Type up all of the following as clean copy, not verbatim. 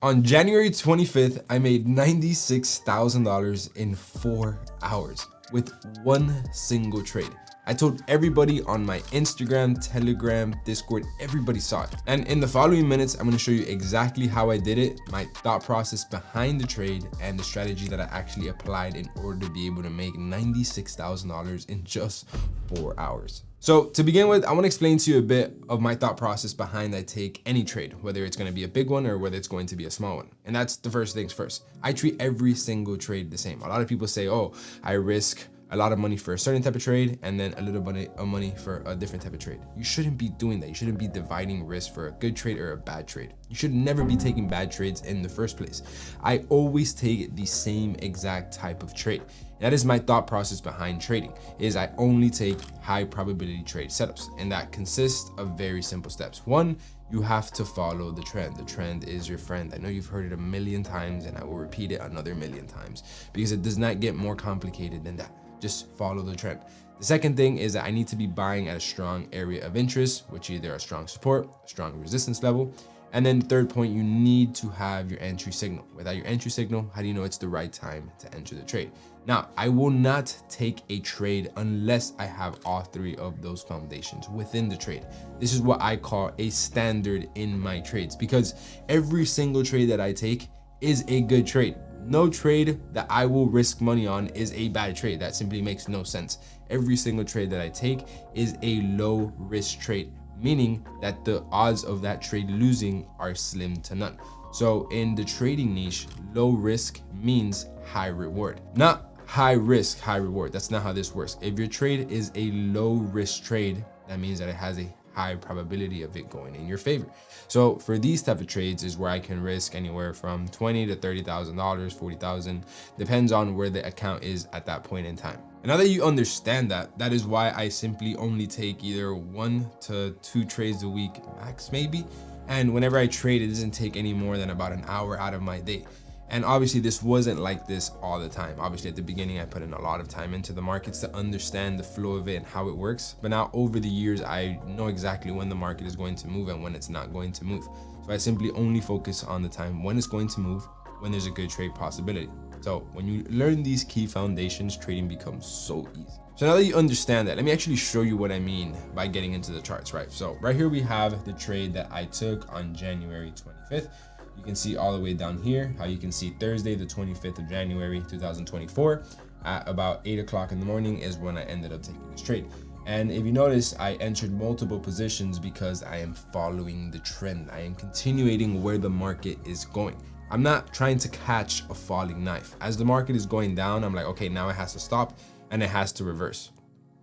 On January 25th, I made $96,000 in 4 hours with one single trade. I told everybody on my Instagram, Telegram, Discord, everybody saw it. And in the following minutes, I'm gonna show you exactly how I did it, my thought process behind the trade, and the strategy that I actually applied in order to be able to make $96,000 in just 4 hours. So to begin with, I want to explain to you a bit of my thought process behind I take any trade, whether it's going to be a big one or whether it's going to be a small one. And that's the first things first. I treat every single trade the same. A lot of people say, oh, I risk a lot of money for a certain type of trade and then a little bit of money for a different type of trade. You shouldn't be doing that. You shouldn't be dividing risk for a good trade or a bad trade. You should never be taking bad trades in the first place. I always take the same exact type of trade. That is my thought process behind trading, is I only take high probability trade setups. And that consists of very simple steps. One, you have to follow the trend. The trend is your friend. I know you've heard it a million times and I will repeat it another million times because it does not get more complicated than that. Just follow the trend. The second thing is that I need to be buying at a strong area of interest, which either a strong support, a strong resistance level. And then the third point, you need to have your entry signal. Without your entry signal, how do you know it's the right time to enter the trade? Now, I will not take a trade unless I have all three of those foundations within the trade. This is what I call a standard in my trades, because every single trade that I take is a good trade. No trade that I will risk money on is a bad trade. That simply makes no sense. Every single trade that I take is a low risk trade, meaning that the odds of that trade losing are slim to none. So in the trading niche, low risk means high reward, not high risk, high reward. That's not how this works. If your trade is a low risk trade, that means that it has a high probability of it going in your favor. So for these type of trades is where I can risk anywhere from $20,000 to $30,000, $40,000, depends on where the account is at that point in time. And now that you understand that, that is why I simply only take either 1 to 2 trades a week max maybe. And whenever I trade, it doesn't take any more than about an hour out of my day. And obviously this wasn't like this all the time. Obviously at the beginning, I put in a lot of time into the markets to understand the flow of it and how it works. But now over the years, I know exactly when the market is going to move and when it's not going to move. So I simply only focus on the time when it's going to move, when there's a good trade possibility. So when you learn these key foundations, trading becomes so easy. So now that you understand that, let me actually show you what I mean by getting into the charts, right? So right here we have the trade that I took on January 25th. You can see all the way down here how you can see Thursday, the 25th of January, 2024 at about 8 o'clock in the morning is when I ended up taking this trade. And if you notice, I entered multiple positions because I am following the trend. I am continuing where the market is going. I'm not trying to catch a falling knife. As the market is going down, I'm like, okay, now it has to stop and it has to reverse.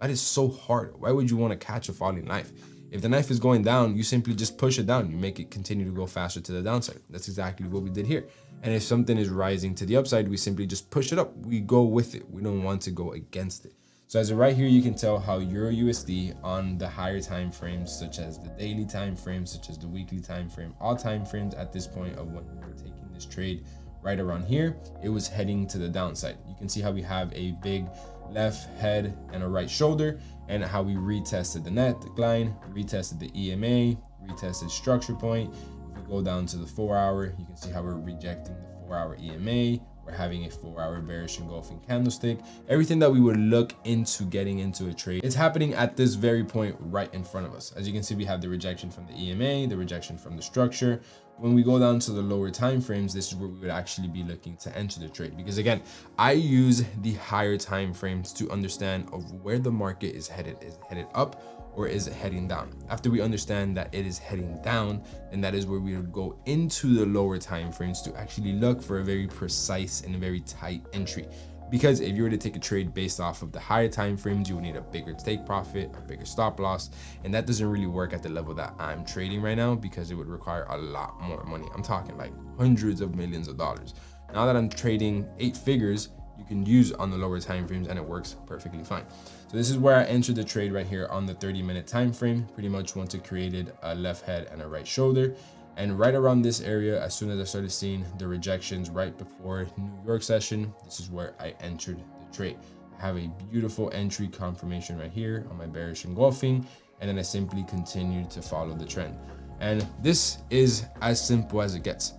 That is so hard. Why would you want to catch a falling knife? If the knife is going down, you simply just push it down. You make it continue to go faster to the downside. That's exactly what we did here. And if something is rising to the upside, we simply just push it up. We go with it. We don't want to go against it. So as of right here, you can tell how Euro USD on the higher time frames, such as the daily time frame, such as the weekly time frame, all time frames at this point of when we were taking this trade right around here, it was heading to the downside. You can see how we have a big left head and a right shoulder, and how we retested the neckline, retested the EMA, retested structure point. If we go down to the 4 hour, you can see how we're rejecting the 4 hour EMA. We're having a 4 hour bearish engulfing candlestick. Everything that we would look into getting into a trade, it's happening at this very point right in front of us. As you can see, we have the rejection from the EMA, the rejection from the structure. When we go down to the lower time frames, this is where we would actually be looking to enter the trade. Because again, I use the higher time frames to understand of where the market is headed. Is it headed up or is it heading down? After we understand that it is heading down, then that is where we would go into the lower time frames to actually look for a very precise and a very tight entry. Because if you were to take a trade based off of the higher time frames, you would need a bigger take profit, a bigger stop loss, and that doesn't really work at the level that I'm trading right now because it would require a lot more money. I'm talking like hundreds of millions of dollars. Now that I'm trading 8 figures, you can use on the lower time frames and it works perfectly fine. So this is where I entered the trade right here on the 30-minute time frame. Pretty much once it created a left head and a right shoulder. And right around this area, as soon as I started seeing the rejections right before New York session, this is where I entered the trade. I have a beautiful entry confirmation right here on my bearish engulfing, and then I simply continued to follow the trend. And this is as simple as it gets.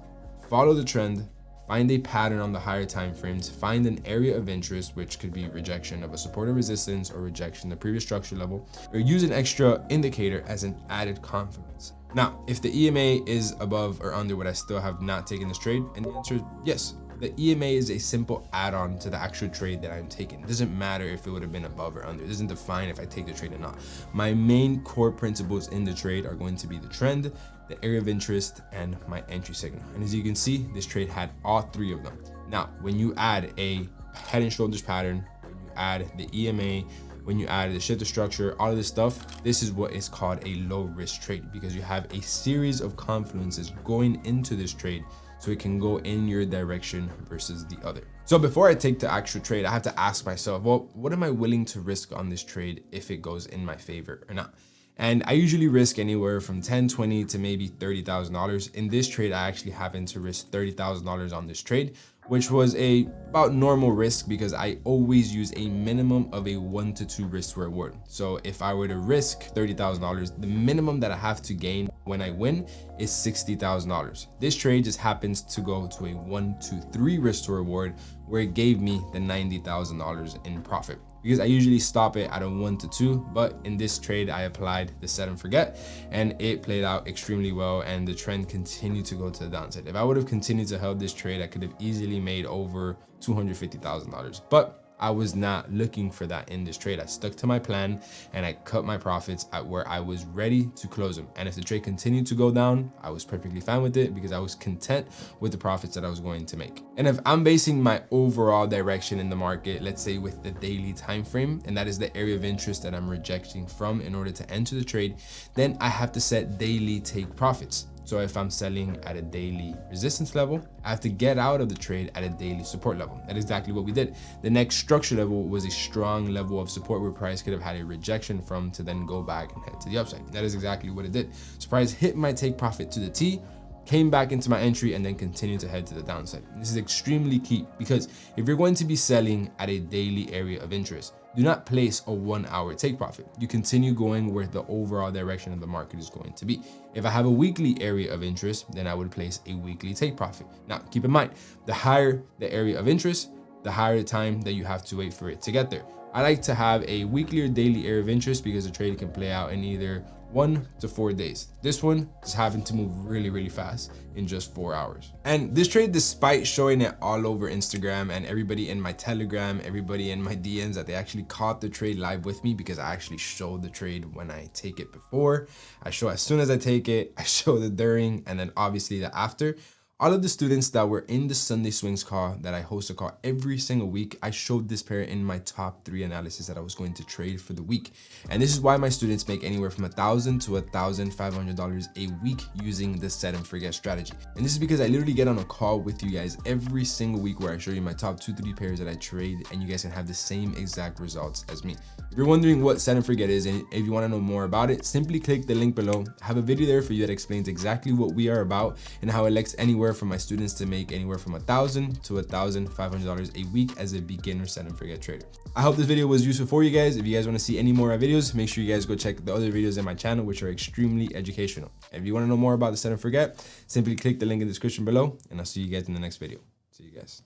follow the trend, find a pattern on the higher time frames, find an area of interest, which could be rejection of a support or resistance or rejection of the previous structure level, or use an extra indicator as an added confidence. Now, if the EMA is above or under, would I still have not taken this trade? And the answer is yes. The EMA is a simple add-on to the actual trade that I'm taking. It doesn't matter if it would have been above or under. It doesn't define if I take the trade or not. My main core principles in the trade are going to be the trend, the area of interest, and my entry signal. And as you can see, this trade had all three of them. Now, when you add a head and shoulders pattern, when you add the EMA, when you add the shift of structure, all of this stuff, this is what is called a low risk trade, because you have a series of confluences going into this trade, so it can go in your direction versus the other. So before I take the actual trade, I have to ask myself, well, what am I willing to risk on this trade if it goes in my favor or not? And I usually risk anywhere from 10, 20 to maybe $30,000. In this trade, I actually happened to risk $30,000 on this trade, which was about normal risk because I always use a minimum of a 1 to 2 risk to reward. So if I were to risk $30,000, the minimum that I have to gain when I win is $60,000. This trade just happens to go to a 1 to 3 risk to reward, where it gave me the $90,000 in profit. Because I usually stop it at a 1 to 2, but in this trade I applied the set and forget, and it played out extremely well, and the trend continued to go to the downside. If I would have continued to hold this trade, I could have easily made over $250,000, but I was not looking for that in this trade. I stuck to my plan and I cut my profits at where I was ready to close them. And if the trade continued to go down, I was perfectly fine with it because I was content with the profits that I was going to make. And if I'm basing my overall direction in the market, let's say with the daily time frame, and that is the area of interest that I'm rejecting from in order to enter the trade, then I have to set daily take profits. So if I'm selling at a daily resistance level, I have to get out of the trade at a daily support level. That's exactly what we did. The next structure level was a strong level of support where price could have had a rejection from to then go back and head to the upside. That is exactly what it did. So price hit my take profit to the T, came back into my entry, and then continued to head to the downside. This is extremely key because if you're going to be selling at a daily area of interest, do not place a 1 hour take profit. You continue going where the overall direction of the market is going to be. If I have a weekly area of interest, then I would place a weekly take profit. Now, keep in mind, the higher the area of interest, the higher the time that you have to wait for it to get there. I like to have a weekly or daily area of interest because the trade can play out in either 1 to 4 days. This one just happened to move really, really fast in just 4 hours. And this trade, despite showing it all over Instagram and everybody in my Telegram, everybody in my DMs, that they actually caught the trade live with me, because I actually show the trade when I take it before, I show as soon as I take it, I show the during, and then obviously the after. All of the students that were in the Sunday Swings call that I host a call every single week, I showed this pair in my top 3 analysis that I was going to trade for the week. And this is why my students make anywhere from $1,000 to $1,500 a week using the set and forget strategy. And this is because I literally get on a call with you guys every single week where I show you my top 2-3 pairs that I trade, and you guys can have the same exact results as me. If you're wondering what set and forget is, and if you want to know more about it, simply click the link below. I have a video there for you that explains exactly what we are about and how it lets anywhere from my students to make anywhere from $1,000 to $1,500 a week as a beginner set and forget trader. I hope this video was useful for you guys. If you guys want to see any more videos, make sure you guys go check the other videos in my channel, which are extremely educational. If you want to know more about the set and forget, simply click the link in the description below, and I'll see you guys in the next video. See you guys.